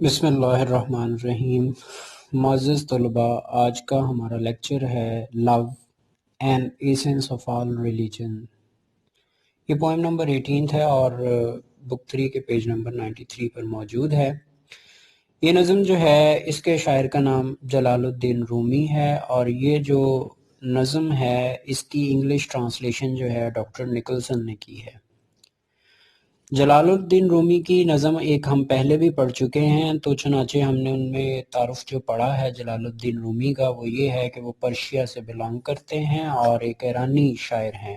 بسم اللہ الرحمن الرحیم۔ معزز طلباء، آج کا ہمارا لیکچر ہے love and essence of all religion. یہ پوائم نمبر 18 ہے اور بک 3 کے پیج نمبر 93 پر موجود ہے۔ یہ نظم جو ہے اس کے شاعر کا نام جلال الدین رومی ہے، اور یہ جو نظم ہے اس کی انگلش ٹرانسلیشن جو ہے ڈاکٹر نکلسن نے کی ہے۔ جلال الدین رومی کی نظم ایک ہم پہلے بھی پڑھ چکے ہیں، تو چنانچہ ہم نے ان میں تعارف جو پڑھا ہے جلال الدین رومی کا وہ یہ ہے کہ وہ پرشیا سے بلانگ کرتے ہیں اور ایک ایرانی شاعر ہیں،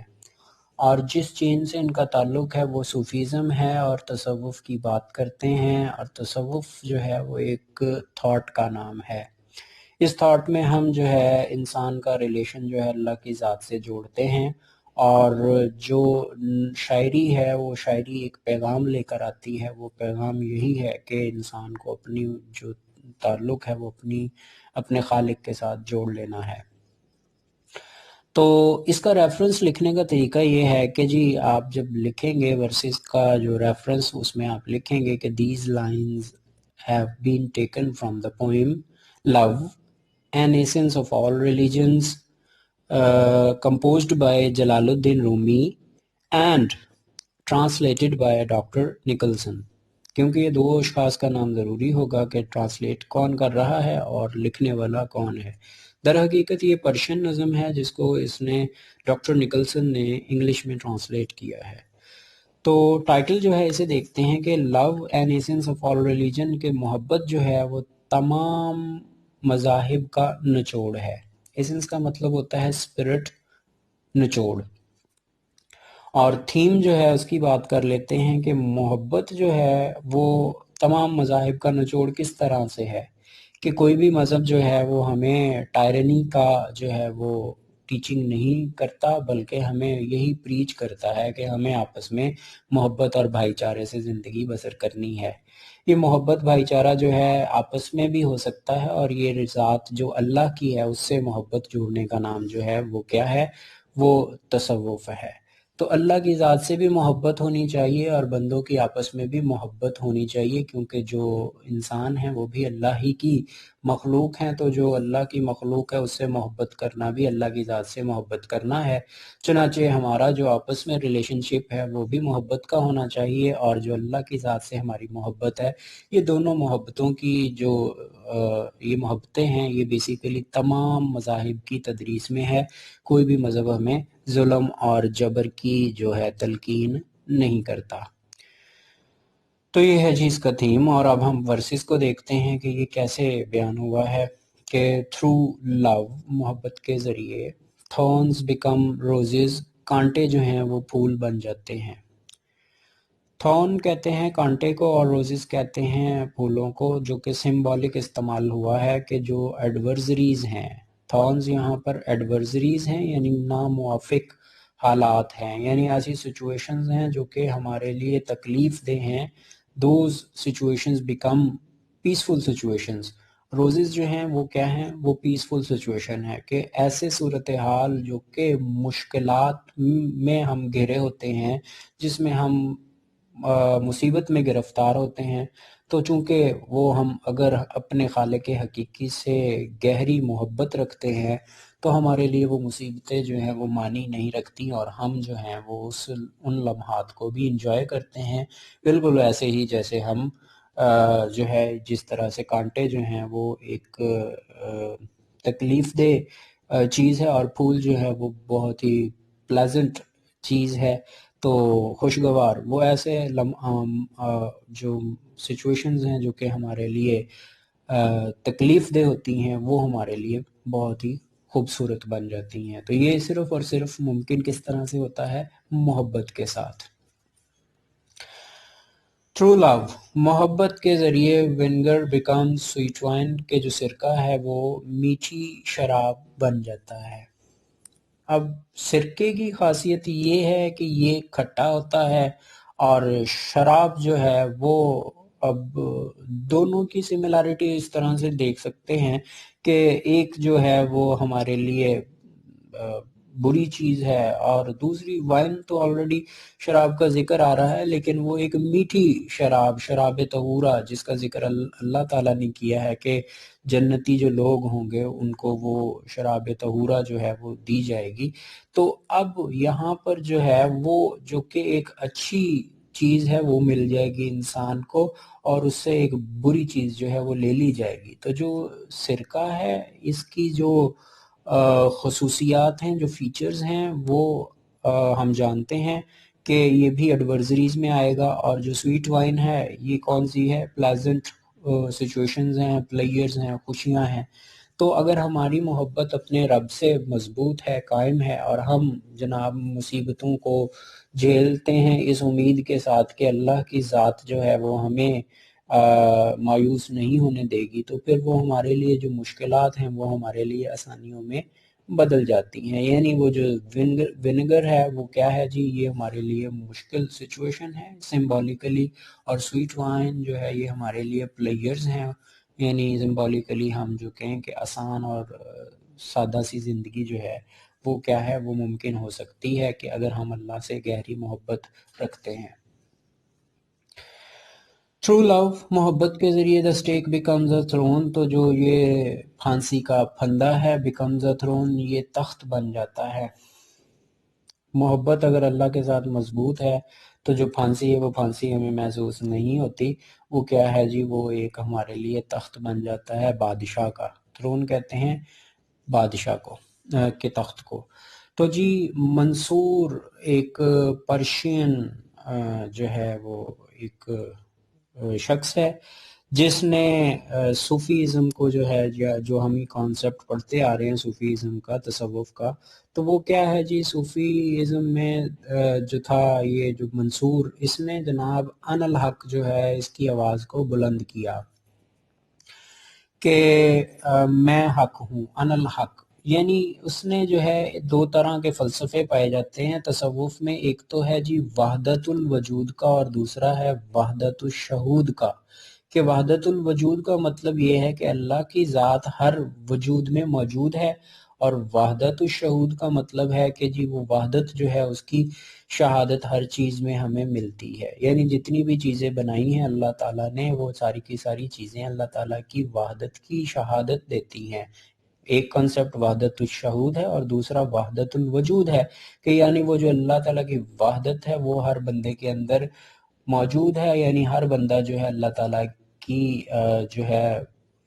اور جس چین سے ان کا تعلق ہے وہ صوفیزم ہے اور تصوف کی بات کرتے ہیں، اور تصوف جو ہے وہ ایک تھاٹ کا نام ہے۔ اس تھاٹ میں ہم جو ہے انسان کا ریلیشن جو ہے اللہ کی ذات سے جوڑتے ہیں، اور جو شاعری ہے وہ شاعری ایک پیغام لے کر آتی ہے۔ وہ پیغام یہی ہے کہ انسان کو اپنی جو تعلق ہے وہ اپنے خالق کے ساتھ جوڑ لینا ہے۔ تو اس کا ریفرنس لکھنے کا طریقہ یہ ہے کہ جی آپ جب لکھیں گے ورسز کا جو ریفرنس، اس میں آپ لکھیں گے کہ these lines have been taken from the poem Love, an Essence of All Religions, composed by Jalaluddin Rumi and translated by Dr. Nicholson۔ کیونکہ یہ دو اشخاص کا نام ضروری ہوگا کہ ٹرانسلیٹ کون کر رہا ہے اور لکھنے والا کون ہے۔ در حقیقت یہ پرشین نظم ہے جس کو اس نے ڈاکٹر نکلسن نے انگلش میں ٹرانسلیٹ کیا ہے۔ تو ٹائٹل جو ہے اسے دیکھتے ہیں کہ love and essence of all religion, کہ محبت جو ہے وہ تمام مذاہب کا نچوڑ ہے۔ ایسنس کا مطلب ہوتا ہے اسپرٹ، نچوڑ۔ اور تھیم جو ہے اس کی بات کر لیتے ہیں کہ محبت جو ہے وہ تمام مذاہب کا نچوڑ کس طرح سے ہے، کہ کوئی بھی مذہب جو ہے وہ ہمیں ٹائرنی کا جو ہے وہ ٹیچنگ نہیں کرتا، بلکہ ہمیں یہی پریچ کرتا ہے کہ ہمیں آپس میں محبت اور بھائی چارے سے زندگی بسر کرنی ہے۔ یہ محبت بھائی چارہ جو ہے آپس میں بھی ہو سکتا ہے، اور یہ ذات جو اللہ کی ہے اس سے محبت جوڑنے کا نام جو ہے وہ کیا ہے، وہ تصوف ہے۔ تو اللہ کی ذات سے بھی محبت ہونی چاہیے اور بندوں کی آپس میں بھی محبت ہونی چاہیے، کیونکہ جو انسان ہیں وہ بھی اللہ ہی کی مخلوق ہیں، تو جو اللہ کی مخلوق ہے اس سے محبت کرنا بھی اللہ کی ذات سے محبت کرنا ہے۔ چنانچہ ہمارا جو آپس میں ریلیشن شپ ہے وہ بھی محبت کا ہونا چاہیے، اور جو اللہ کی ذات سے ہماری محبت ہے، یہ دونوں محبتوں کی جو یہ محبتیں ہیں یہ بیسیکلی تمام مذاہب کی تدریس میں ہے۔ کوئی بھی مذہب ہمیں ظلم اور جبر کی جو ہے تلقین نہیں کرتا۔ تو یہ ہے جی اس کا تھیم، اور اب ہم ورسز کو دیکھتے ہیں کہ یہ کیسے بیان ہوا ہے کہ تھرو لو، محبت کے ذریعے، تھورنز بیکم روزز، کانٹے جو ہیں وہ پھول بن جاتے ہیں۔ تھورن کہتے ہیں کانٹے کو، اور روزز کہتے ہیں پھولوں کو، جو کہ سمبولک استعمال ہوا ہے کہ جو ایڈورزریز ہیں، تھورنز یہاں پر ایڈورزریز ہیں، یعنی ناموافق حالات ہیں، یعنی ایسی سچویشنز ہیں جو کہ ہمارے لیے تکلیف دہ ہیں۔ Those situations become peaceful situations. Roses جو ہیں وہ کیا ہیں، وہ پیسفل سچویشن ہے، کہ ایسے صورتحال جو کہ مشکلات میں ہم گھرے ہوتے ہیں، جس میں ہم مصیبت میں گرفتار ہوتے ہیں، تو چونکہ وہ ہم اگر اپنے خالق حقیقی سے گہری محبت رکھتے ہیں تو ہمارے لیے وہ مصیبتیں جو ہیں وہ معنی نہیں رکھتی، اور ہم جو ہیں وہ ان لمحات کو بھی انجوائے کرتے ہیں، بالکل ایسے ہی جیسے ہم جو ہے جس طرح سے کانٹے جو ہیں وہ ایک تکلیف دہ چیز ہے، اور پھول جو ہے وہ بہت ہی پلیزنٹ چیز ہے، تو خوشگوار۔ وہ ایسے جو سچویشنز ہیں جو کہ ہمارے لیے تکلیف دہ ہوتی ہیں، وہ ہمارے لیے بہت ہی خوبصورت بن جاتی ہیں۔ تو یہ صرف اور صرف ممکن کس طرح سے ہوتا ہے، محبت کے ساتھ۔ تھرو لو، محبت کے ذریعے ونگر بیکم سویٹ وائن، کے جو سرکہ ہے وہ میٹھی شراب بن جاتا ہے۔ اب سرکے کی خاصیت یہ ہے کہ یہ کھٹا ہوتا ہے، اور شراب جو ہے وہ اب دونوں کی سملیرٹی اس طرح سے دیکھ سکتے ہیں کہ ایک جو ہے وہ ہمارے لیے بری چیز ہے. اور دوسری وائن تو آلریڈی شراب کا ذکر آ رہا ہے، لیکن وہ ایک میٹھی شراب طہورہ جس کا ذکر اللہ تعالیٰ نے کیا ہے کہ جنتی جو لوگ ہوں گے ان کو وہ شراب طہورہ جو ہے وہ دی جائے گی. تو اب یہاں پر جو ہے وہ جو کہ ایک اچھی چیز ہے وہ مل جائے گی انسان کو، اور اس سے ایک بری چیز جو ہے وہ لے لی جائے گی. تو جو سرکہ ہے اس کی جو خصوصیات ہیں، جو فیچرز ہیں، وہ ہم جانتے ہیں کہ یہ بھی ایڈورزریز میں آئے گا. اور جو سویٹ وائن ہے یہ کون سی ہے؟ پلیزنٹ سچویشنز ہیں، پلیئرز ہیں، خوشیاں ہیں. تو اگر ہماری محبت اپنے رب سے مضبوط ہے، قائم ہے، اور ہم جناب مصیبتوں کو جھیلتے ہیں اس امید کے ساتھ کہ اللہ کی ذات جو ہے وہ ہمیں مایوس نہیں ہونے دے گی، تو پھر وہ ہمارے لیے جو مشکلات ہیں وہ ہمارے لیے آسانیوں میں بدل جاتی ہیں. یعنی وہ جو ونیگر ہے وہ کیا ہے جی؟ یہ ہمارے لیے مشکل سچویشن ہے سمبولیکلی، اور سویٹ وائن جو ہے یہ ہمارے لیے پلیئرز ہیں. یعنی سمبولیکلی ہم جو کہیں کہ آسان اور سادہ سی زندگی جو ہے وہ کیا ہے؟ وہ ممکن ہو سکتی ہے کہ اگر ہم اللہ سے گہری محبت رکھتے ہیں. ٹرو لو، محبت کے ذریعے the stake becomes a throne، تو جو یہ پھانسی کا پھندا ہے becomes a throne، یہ تخت بن جاتا ہے. محبت اگر اللہ کے ساتھ مضبوط ہے تو جو پھانسی ہے وہ پھانسی ہمیں محسوس نہیں ہوتی. وہ کیا ہے جی؟ وہ ایک ہمارے لیے تخت بن جاتا ہے بادشاہ کا. تھرون کہتے ہیں بادشاہ کو کے تخت کو. تو جی منصور ایک پرشین جو ہے وہ ایک شخص ہے جس نے صوفیزم کو جو ہے جو ہم کانسیپٹ پڑھتے آ رہے ہیں صوفیزم کا، تصوف کا، تو وہ کیا ہے جی؟ صوفیزم میں جو تھا یہ جو منصور، اس نے جناب ان الحق جو ہے اس کی آواز کو بلند کیا کہ میں حق ہوں، ان الحق. یعنی اس نے جو ہے دو طرح کے فلسفے پائے جاتے ہیں تصوف میں. ایک تو ہے جی وحدت الوجود کا، اور دوسرا ہے وحدت الشہود کا. کہ وحدت الوجود کا مطلب یہ ہے کہ اللہ کی ذات ہر وجود میں موجود ہے، اور وحدت الشہود کا مطلب ہے کہ جی وہ وحدت جو ہے اس کی شہادت ہر چیز میں ہمیں ملتی ہے. یعنی جتنی بھی چیزیں بنائی ہیں اللہ تعالیٰ نے، وہ ساری کی ساری چیزیں اللہ تعالیٰ کی وحدت کی شہادت دیتی ہیں. ایک کنسپٹ وحدت الشہود ہے، اور دوسرا وحدت الوجود ہے کہ یعنی وہ جو اللہ تعالیٰ کی وحدت ہے وہ ہر بندے کے اندر موجود ہے. یعنی ہر بندہ جو ہے اللہ تعالیٰ کی جو ہے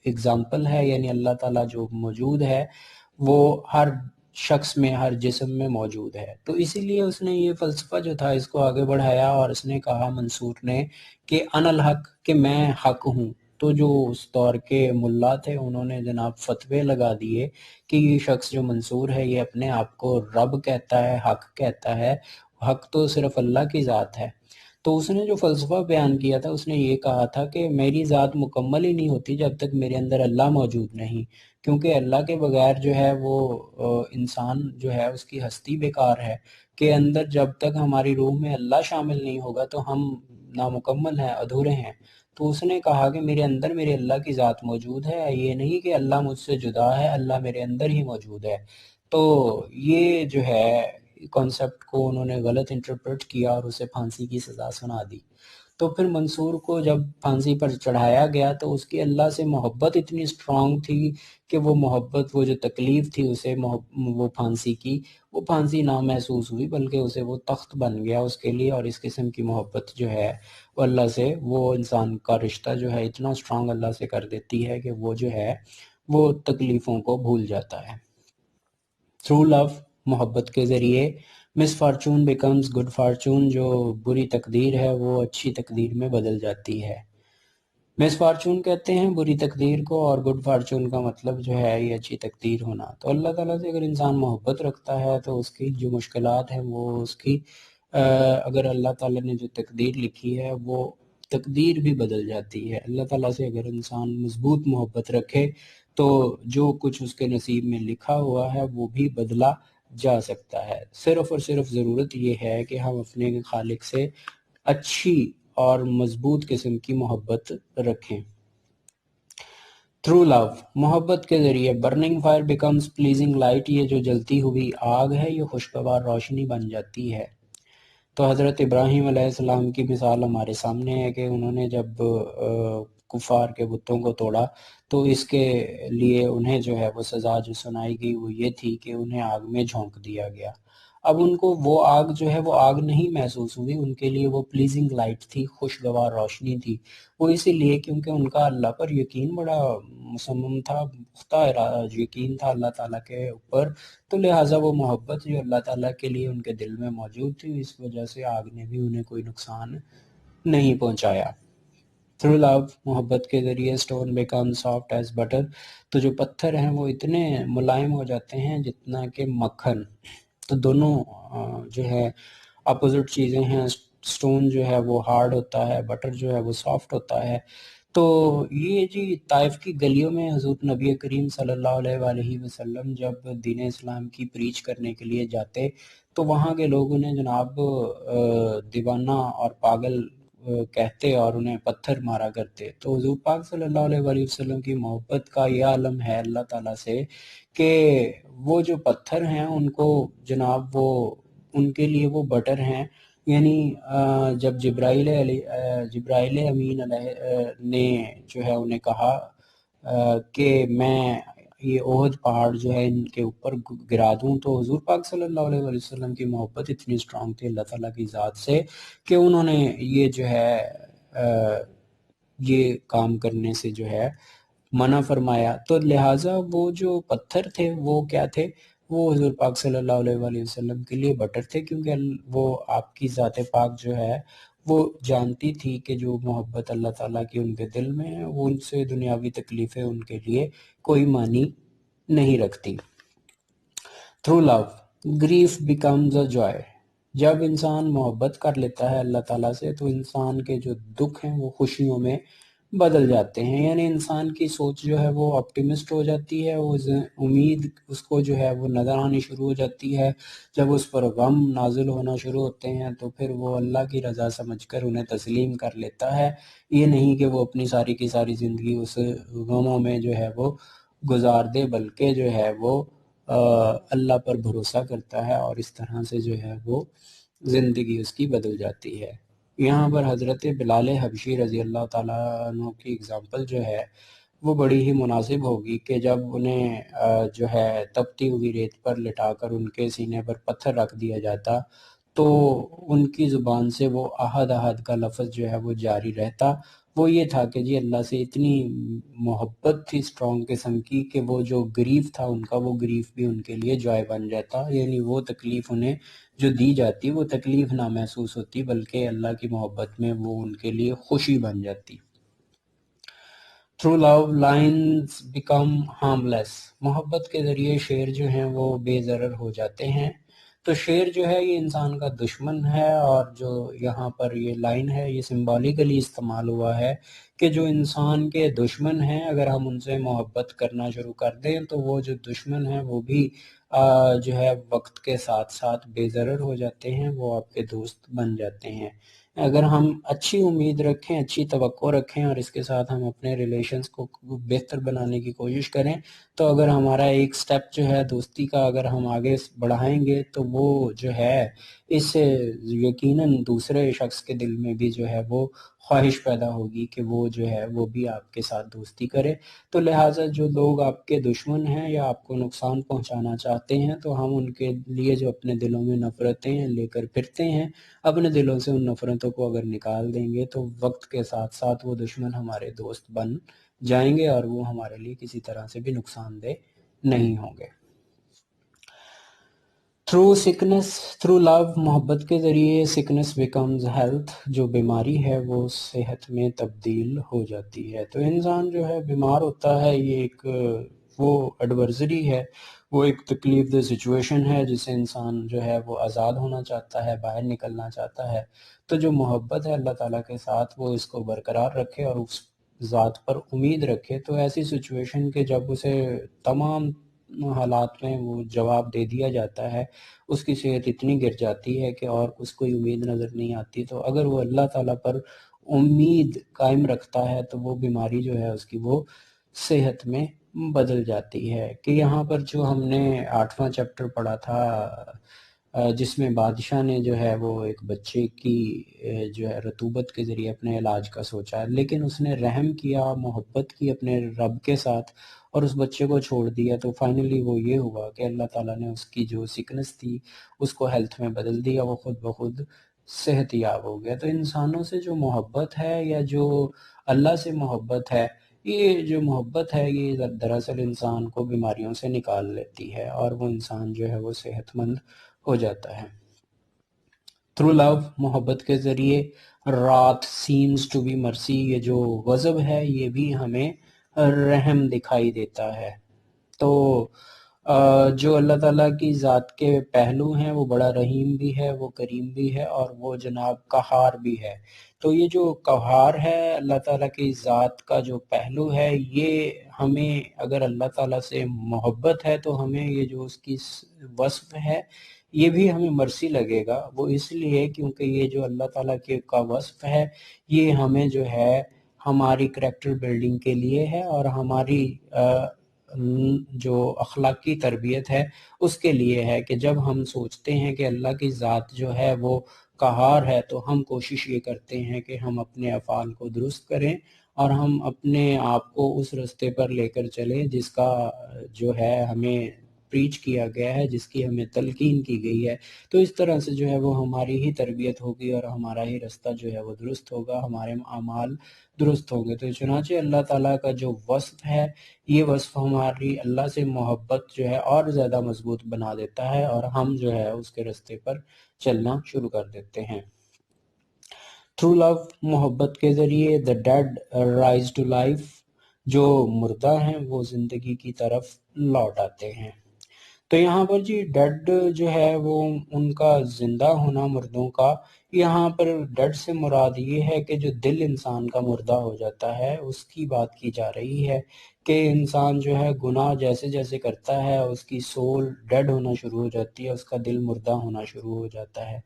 اگزامپل ہے. یعنی اللہ تعالیٰ جو موجود ہے وہ ہر شخص میں، ہر جسم میں موجود ہے. تو اسی لیے اس نے یہ فلسفہ جو تھا اس کو آگے بڑھایا، اور اس نے کہا منصور نے کہ ان الحق، کہ میں حق ہوں. تو جو اس دور کے ملا تھے انہوں نے جناب فتوے لگا دیے کہ یہ شخص جو منصور ہے یہ اپنے آپ کو رب کہتا ہے، حق کہتا ہے. حق تو صرف اللہ کی ذات ہے. تو اس نے جو فلسفہ بیان کیا تھا اس نے یہ کہا تھا کہ میری ذات مکمل ہی نہیں ہوتی جب تک میرے اندر اللہ موجود نہیں، کیونکہ اللہ کے بغیر جو ہے وہ انسان جو ہے اس کی ہستی بیکار ہے. کہ اندر جب تک ہماری روح میں اللہ شامل نہیں ہوگا تو ہم نامکمل ہیں، ادھورے ہیں. تو اس نے کہا کہ میرے اندر میرے اللہ کی ذات موجود ہے، یہ نہیں کہ اللہ مجھ سے جدا ہے، اللہ میرے اندر ہی موجود ہے. تو یہ جو ہے کانسیپٹ کو انہوں نے غلط انٹرپریٹ کیا اور اسے پھانسی کی سزا سنا دی. تو پھر منصور کو جب پھانسی پر چڑھایا گیا تو اس کی اللہ سے محبت اتنی اسٹرانگ تھی کہ وہ محبت، وہ جو تکلیف تھی اسے وہ پھانسی کی، وہ پھانسی نہ محسوس ہوئی، بلکہ اسے وہ تخت بن گیا اس کے لیے. اور اس قسم کی محبت جو ہے وہ اللہ سے، وہ انسان کا رشتہ جو ہے اتنا اسٹرانگ اللہ سے کر دیتی ہے کہ وہ جو ہے وہ تکلیفوں کو بھول جاتا ہے. تھرو لو، محبت کے ذریعے مس فارچون بیکمز گڈ فارچون، جو بری تقدیر ہے وہ اچھی تقدیر میں بدل جاتی ہے. مس فارچون کہتے ہیں بری تقدیر کو، اور گڈ فارچون کا مطلب جو ہے یہ اچھی تقدیر ہونا. تو اللہ تعالیٰ سے اگر انسان محبت رکھتا ہے تو اس کی جو مشکلات ہیں وہ اس کی اگر اللہ تعالیٰ نے جو تقدیر لکھی ہے وہ تقدیر بھی بدل جاتی ہے. اللہ تعالیٰ سے اگر انسان مضبوط محبت رکھے تو جو کچھ اس کے نصیب میں لکھا ہوا ہے وہ بھی بدلا جا سکتا ہے. صرف اور صرف ضرورت یہ ہے کہ ہم اپنے خالق سے اچھی اور مضبوط قسم کی محبت رکھیں. تھرو لو، محبت کے ذریعے burning fire becomes pleasing light, یہ جو جلتی ہوئی آگ ہے یہ خوشگوار روشنی بن جاتی ہے۔ تو حضرت ابراہیم علیہ السلام کی مثال ہمارے سامنے ہے کہ انہوں نے جب کفار کے بتوں کو توڑا تو اس کے لیے انہیں جو ہے وہ سزا جو سنائی گئی وہ یہ تھی کہ انہیں آگ میں جھونک دیا گیا۔ اب ان کو وہ آگ جو ہے وہ آگ نہیں محسوس ہوئی، ان کے لیے وہ پلیزنگ لائٹ تھی، خوشگوار روشنی تھی۔ وہ اسی لیے کیونکہ ان کا اللہ پر یقین بڑا مصمم تھا، پختہ یقین تھا اللہ تعالیٰ کے اوپر، تو لہٰذا وہ محبت جو اللہ تعالیٰ کے لیے ان کے دل میں موجود تھی، اس وجہ سے آگ نے بھی انہیں کوئی نقصان نہیں پہنچایا۔ تھرو لو، محبت کے ذریعے stone become soft as butter, تو جو پتھر ہیں وہ اتنے ملائم ہو جاتے ہیں جتنا کہ مکھن۔ تو دونوں جو ہے اپوزٹ چیزیں ہیں، اسٹون جو ہے وہ ہارڈ ہوتا ہے، بٹر جو ہے وہ سافٹ ہوتا ہے۔ تو یہ جی طائف کی گلیوں میں حضور نبی کریم صلی اللہ علیہ وآلہ وسلم جب دین اسلام کی پریچ کرنے کے لیے جاتے تو وہاں کے لوگ انہیں جناب دیوانہ اور پاگل کہتے اور انہیں پتھر مارا کرتے۔ تو حضور پاک صلی اللہ علیہ وآلہ وسلم کی محبت کا یہ عالم ہے اللہ تعالیٰ سے کہ وہ جو پتھر ہیں ان کو جناب وہ ان کے لیے وہ بٹر ہیں۔ یعنی جب جبرائیل امین علیہ نے جو ہے انہیں کہا کہ میں یہ احد پہاڑ جو ہے ان کے اوپر گرا دوں، تو حضور پاک صلی اللہ علیہ وآلہ وسلم کی محبت اتنی اسٹرانگ تھی اللہ تعالیٰ کی ذات سے کہ انہوں نے یہ جو ہے یہ کام کرنے سے جو ہے منع فرمایا۔ تو لہٰذا وہ جو پتھر تھے وہ کیا تھے؟ وہ حضور پاک صلی اللہ علیہ وآلہ وسلم کے لیے بٹر تھے، کیونکہ وہ آپ کی ذات پاک جو ہے وہ جانتی تھی کہ جو محبت اللہ تعالیٰ کی ان کے دل میں ہے وہ ان سے دنیاوی تکلیفیں ان کے لیے کوئی معنی نہیں رکھتی۔ Through love, grief becomes a joy, جب انسان محبت کر لیتا ہے اللہ تعالیٰ سے تو انسان کے جو دکھ ہیں وہ خوشیوں میں بدل جاتے ہیں۔ یعنی انسان کی سوچ جو ہے وہ آپٹیمسٹ ہو جاتی ہے، وہ امید اس کو جو ہے وہ نظر آنی شروع ہو جاتی ہے۔ جب اس پر غم نازل ہونا شروع ہوتے ہیں تو پھر وہ اللہ کی رضا سمجھ کر انہیں تسلیم کر لیتا ہے، یہ نہیں کہ وہ اپنی ساری کی ساری زندگی اس غموں میں جو ہے وہ گزار دے، بلکہ جو ہے وہ اللہ پر بھروسہ کرتا ہے اور اس طرح سے جو ہے وہ زندگی اس کی بدل جاتی ہے۔ یہاں پر حضرت بلال حبشی رضی اللہ تعالیٰ عنہ کی اگزامپل جو ہے وہ بڑی ہی مناسب ہوگی کہ جب انہیں جو ہے تپتی ہوئی ریت پر لٹا کر ان کے سینے پر پتھر رکھ دیا جاتا تو ان کی زبان سے وہ احد احد کا لفظ جو ہے وہ جاری رہتا۔ وہ یہ تھا کہ جی اللہ سے اتنی محبت تھی اسٹرانگ قسم کی کہ وہ جو گریف تھا ان کا وہ گریف بھی ان کے لیے جوائے بن جاتا، یعنی وہ تکلیف انہیں جو دی جاتی وہ تکلیف نہ محسوس ہوتی بلکہ اللہ کی محبت میں وہ ان کے لیے خوشی بن جاتی۔ تھرو لو، لائنز بیکم ہارملیس، محبت کے ذریعے شیر جو ہیں وہ بے ضرر ہو جاتے ہیں۔ تو شیر جو ہے یہ انسان کا دشمن ہے، اور جو یہاں پر یہ لائن ہے یہ سمبولیکلی استعمال ہوا ہے کہ جو انسان کے دشمن ہیں اگر ہم ان سے محبت کرنا شروع کر دیں تو وہ جو دشمن ہیں وہ بھی جو ہے وقت کے ساتھ ساتھ بے ضرر ہو جاتے ہیں، وہ آپ کے دوست بن جاتے ہیں۔ اگر ہم اچھی امید رکھیں، اچھی توقع رکھیں اور اس کے ساتھ ہم اپنے ریلیشنز کو بہتر بنانے کی کوشش کریں تو اگر ہمارا ایک سٹیپ جو ہے دوستی کا اگر ہم آگے بڑھائیں گے تو وہ جو ہے اس سے یقیناً دوسرے شخص کے دل میں بھی جو ہے وہ خواہش پیدا ہوگی کہ وہ جو ہے وہ بھی آپ کے ساتھ دوستی کرے۔ تو لہٰذا جو لوگ آپ کے دشمن ہیں یا آپ کو نقصان پہنچانا چاہتے ہیں تو ہم ان کے لیے جو اپنے دلوں میں نفرتیں لے کر پھرتے ہیں، اپنے دلوں سے ان نفرتوں کو اگر نکال دیں گے تو وقت کے ساتھ ساتھ وہ دشمن ہمارے دوست بن جائیں گے اور وہ ہمارے لیے کسی طرح سے بھی نقصان دہ نہیں ہوں گے۔ تھرو سکنس، تھرو لو، محبت کے ذریعے سکنس بیکمز ہیلتھ، جو بیماری ہے وہ صحت میں تبدیل ہو جاتی ہے۔ تو انسان جو ہے بیمار ہوتا ہے، یہ ایک وہ ایڈورسری ہے، وہ ایک تکلیف دہ سچویشن ہے جس سے انسان جو ہے وہ آزاد ہونا چاہتا ہے، باہر نکلنا چاہتا ہے۔ تو جو محبت ہے اللہ تعالیٰ کے ساتھ وہ اس کو برقرار رکھے اور اس ذات پر امید رکھے، تو ایسی سچویشن کے جب اسے تمام حالات میں وہ جواب دے دیا جاتا ہے، اس کی صحت اتنی گر جاتی ہے کہ اور اس کوئی امید نظر نہیں آتی، تو اگر وہ اللہ تعالیٰ پر امید قائم رکھتا ہے تو وہ بیماری جو ہے اس کی وہ صحت میں بدل جاتی ہے۔ کہ یہاں پر جو ہم نے 8واں چیپٹر پڑھا تھا جس میں بادشاہ نے جو ہے وہ ایک بچے کی جو ہے رطوبت کے ذریعے اپنے علاج کا سوچا، لیکن اس نے رحم کیا، محبت کی اپنے رب کے ساتھ اور اس بچے کو چھوڑ دیا، تو فائنلی وہ یہ ہوا کہ اللہ تعالیٰ نے اس کی جو سکنس تھی اس کو ہیلتھ میں بدل دیا، وہ خود بخود صحت یاب ہو گیا۔ تو انسانوں سے جو محبت ہے یا جو اللہ سے محبت ہے، یہ جو محبت ہے یہ دراصل انسان کو بیماریوں سے نکال لیتی ہے اور وہ انسان جو ہے وہ صحت مند ہو جاتا ہے۔ تھرو لو، محبت کے ذریعے، رات سیمز ٹو بی مرسی، یہ جو غضب ہے یہ بھی ہمیں رحم دکھائی دیتا ہے۔ تو جو اللہ تعالیٰ کی ذات کے پہلو ہیں وہ بڑا رحیم بھی ہے، وہ کریم بھی ہے، اور وہ جناب قہار بھی ہے۔ تو یہ جو قہار ہے اللہ تعالیٰ کی ذات کا جو پہلو ہے، یہ ہمیں اگر اللہ تعالیٰ سے محبت ہے تو ہمیں یہ جو اس کی وصف ہے یہ بھی ہمیں مرسی لگے گا۔ وہ اس لیے کیونکہ یہ جو اللہ تعالیٰ کا وصف ہے یہ ہمیں جو ہے ہماری کریکٹر بلڈنگ کے لیے ہے اور ہماری جو اخلاقی تربیت ہے اس کے لیے ہے، کہ جب ہم سوچتے ہیں کہ اللہ کی ذات جو ہے وہ قہار ہے تو ہم کوشش یہ کرتے ہیں کہ ہم اپنے افعال کو درست کریں اور ہم اپنے آپ کو اس رستے پر لے کر چلیں جس کا جو ہے ہمیں پریچ کیا گیا ہے، جس کی ہمیں تلقین کی گئی ہے۔ تو اس طرح سے جو ہے وہ ہماری ہی تربیت ہوگی اور ہمارا ہی رستہ جو ہے وہ درست ہوگا، ہمارے اعمال درست ہوں گے۔ تو چنانچہ اللہ تعالیٰ کا جو وصف ہے یہ وصف ہماری اللہ سے محبت جو ہے اور زیادہ مضبوط بنا دیتا ہے اور ہم جو ہے اس کے رستے پر چلنا شروع کر دیتے ہیں۔ تھرو لو، محبت کے ذریعے، دا ڈیڈ رائز ٹو لائف، جو مردہ ہیں وہ زندگی کی طرف لوٹ آتے ہیں۔ تو یہاں پر جی ڈیڈ جو ہے وہ ان کا زندہ ہونا، مردوں کا، یہاں پر ڈیڈ سے مراد یہ ہے کہ جو دل انسان کا مردہ ہو جاتا ہے اس کی بات کی جا رہی ہے، کہ انسان جو ہے گناہ جیسے جیسے کرتا ہے اس کی سول ڈیڈ ہونا شروع ہو جاتی ہے، اس کا دل مردہ ہونا شروع ہو جاتا ہے۔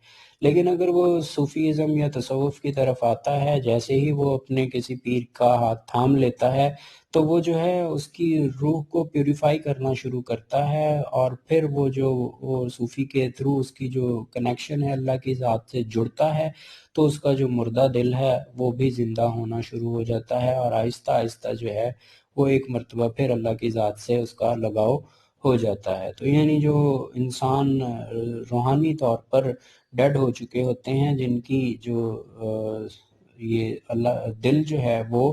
لیکن اگر وہ صوفیزم یا تصوف کی طرف آتا ہے، جیسے ہی وہ اپنے کسی پیر کا ہاتھ تھام لیتا ہے تو وہ جو ہے اس کی روح کو پیوریفائی کرنا شروع کرتا ہے، اور پھر وہ جو وہ صوفی کے تھرو اس کی جو کنیکشن ہے اللہ کی ذات سے جڑتا ہے تو اس کا جو مردہ دل ہے وہ بھی زندہ ہونا شروع ہو جاتا ہے، اور آہستہ آہستہ جو ہے وہ ایک مرتبہ پھر اللہ کی ذات سے اس کا لگاؤ ہو جاتا ہے۔ تو یعنی جو انسان روحانی طور پر ڈیڈ ہو چکے ہوتے ہیں، جن کی جو یہ اللہ دل جو ہے وہ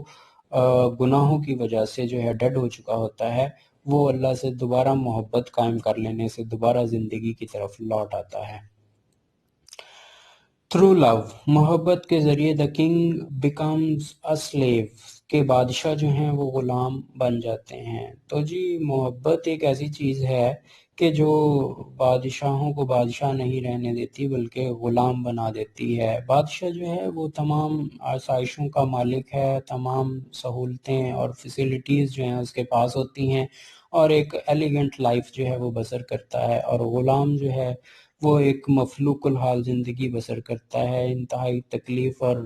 گناہوں کی وجہ سے جو ہے ڈیڈ ہو چکا ہوتا ہے، وہ اللہ سے دوبارہ محبت قائم کر لینے سے دوبارہ زندگی کی طرف لوٹ آتا ہے۔ تھرو لو، محبت کے ذریعے، the king becomes a slave, کہ بادشاہ جو ہیں وہ غلام بن جاتے ہیں۔ تو جی محبت ایک ایسی چیز ہے کہ جو بادشاہوں کو بادشاہ نہیں رہنے دیتی بلکہ غلام بنا دیتی ہے۔ بادشاہ جو ہے وہ تمام آسائشوں کا مالک ہے، تمام سہولتیں اور فیسیلیٹیز جو ہیں اس کے پاس ہوتی ہیں اور ایک ایلیگنٹ لائف جو ہے وہ بسر کرتا ہے، اور غلام جو ہے وہ ایک مفلوق الحال زندگی بسر کرتا ہے، انتہائی تکلیف اور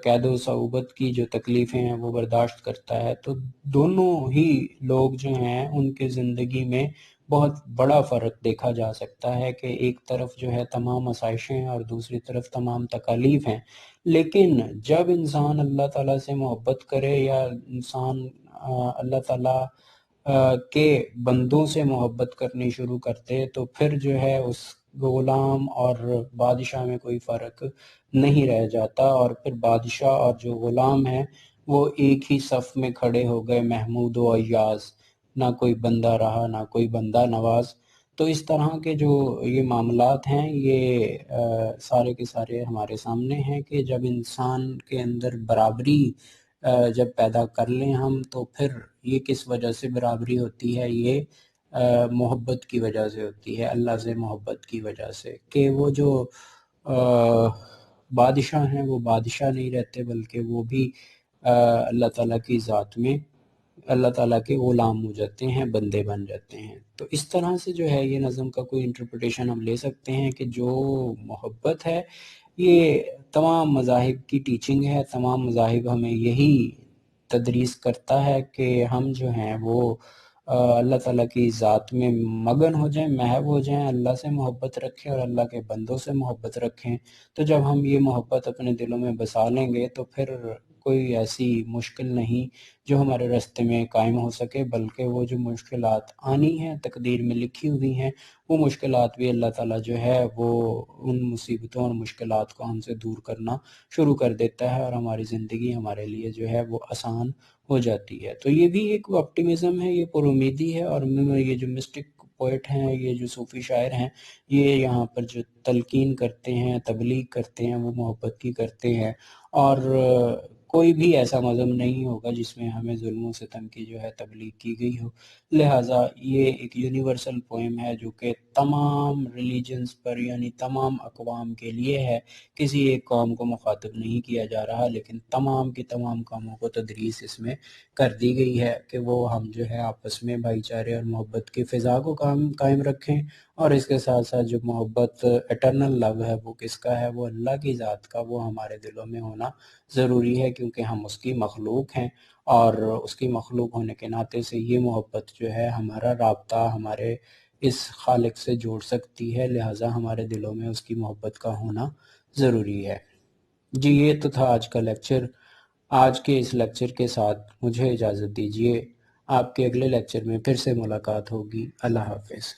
قید و صعوبت کی جو تکلیفیں ہیں وہ برداشت کرتا ہے۔ تو دونوں ہی لوگ جو ہیں ان کے زندگی میں بہت بڑا فرق دیکھا جا سکتا ہے، کہ ایک طرف جو ہے تمام آسائشیں اور دوسری طرف تمام تکالیف ہیں۔ لیکن جب انسان اللہ تعالیٰ سے محبت کرے یا انسان اللہ تعالیٰ کے بندوں سے محبت کرنی شروع کرتے تو پھر جو ہے اس غلام اور بادشاہ میں کوئی فرق نہیں رہ جاتا، اور پھر بادشاہ اور جو غلام ہیں وہ ایک ہی صف میں کھڑے ہو گئے، محمود و ایاز، نہ کوئی بندہ رہا نہ کوئی بندہ نواز۔ تو اس طرح کے جو یہ معاملات ہیں یہ سارے کے سارے ہمارے سامنے ہیں، کہ جب انسان کے اندر برابری جب پیدا کر لیں ہم تو پھر یہ کس وجہ سے برابری ہوتی ہے، یہ محبت کی وجہ سے ہوتی ہے، اللہ سے محبت کی وجہ سے، کہ وہ جو بادشاہ ہیں وہ بادشاہ نہیں رہتے بلکہ وہ بھی اللہ تعالیٰ کی ذات میں اللہ تعالیٰ کے غلام ہو جاتے ہیں، بندے بن جاتے ہیں۔ تو اس طرح سے جو ہے یہ نظم کا کوئی انٹرپریٹیشن ہم لے سکتے ہیں کہ جو محبت ہے یہ تمام مذاہب کی ٹیچنگ ہے، تمام مذاہب ہمیں یہی تدریس کرتا ہے کہ ہم جو ہیں وہ اللہ تعالیٰ کی ذات میں مگن ہو جائیں، محو ہو جائیں، اللہ سے محبت رکھیں اور اللہ کے بندوں سے محبت رکھیں۔ تو جب ہم یہ محبت اپنے دلوں میں بسا لیں گے تو پھر کوئی ایسی مشکل نہیں جو ہمارے راستے میں قائم ہو سکے، بلکہ وہ جو مشکلات آنی ہیں تقدیر میں لکھی ہوئی ہیں، وہ مشکلات بھی اللہ تعالیٰ جو ہے وہ ان مصیبتوں اور مشکلات کو ہم سے دور کرنا شروع کر دیتا ہے، اور ہماری زندگی ہمارے لیے جو ہے وہ آسان ہو جاتی ہے۔ تو یہ بھی ایک آپٹیمزم ہے، یہ پر امیدی ہے، اور یہ جو مسٹک پوئٹ ہیں، یہ جو صوفی شاعر ہیں، یہ یہاں پر جو تلقین کرتے ہیں، تبلیغ کرتے ہیں، وہ محبت کی کرتے ہیں، اور کوئی بھی ایسا مذہب نہیں ہوگا جس میں ہمیں ظلم و ستم کی جو ہے تبلیغ کی گئی ہو۔ لہٰذا یہ ایک یونیورسل پوئم ہے جو کہ تمام ریلیجنز پر، یعنی تمام اقوام کے لیے ہے، کسی ایک قوم کو مخاطب نہیں کیا جا رہا، لیکن تمام کی تمام قوموں کو تدریس اس میں کر دی گئی ہے کہ وہ ہم جو ہے آپس میں بھائی چارے اور محبت کی فضا کو قائم رکھیں، اور اس کے ساتھ ساتھ جو محبت اٹرنل لو ہے وہ کس کا ہے؟ وہ اللہ کی ذات کا، وہ ہمارے دلوں میں ہونا ضروری ہے، کیونکہ ہم اس کی مخلوق ہیں، اور اس کی مخلوق ہونے کے ناطے سے یہ محبت جو ہے ہمارا رابطہ ہمارے اس خالق سے جوڑ سکتی ہے، لہٰذا ہمارے دلوں میں اس کی محبت کا ہونا ضروری ہے۔ جی یہ تو تھا آج کا لیکچر۔ آج کے اس لیکچر کے ساتھ مجھے اجازت دیجیے، آپ کے اگلے لیکچر میں پھر سے ملاقات ہوگی۔ اللہ حافظ۔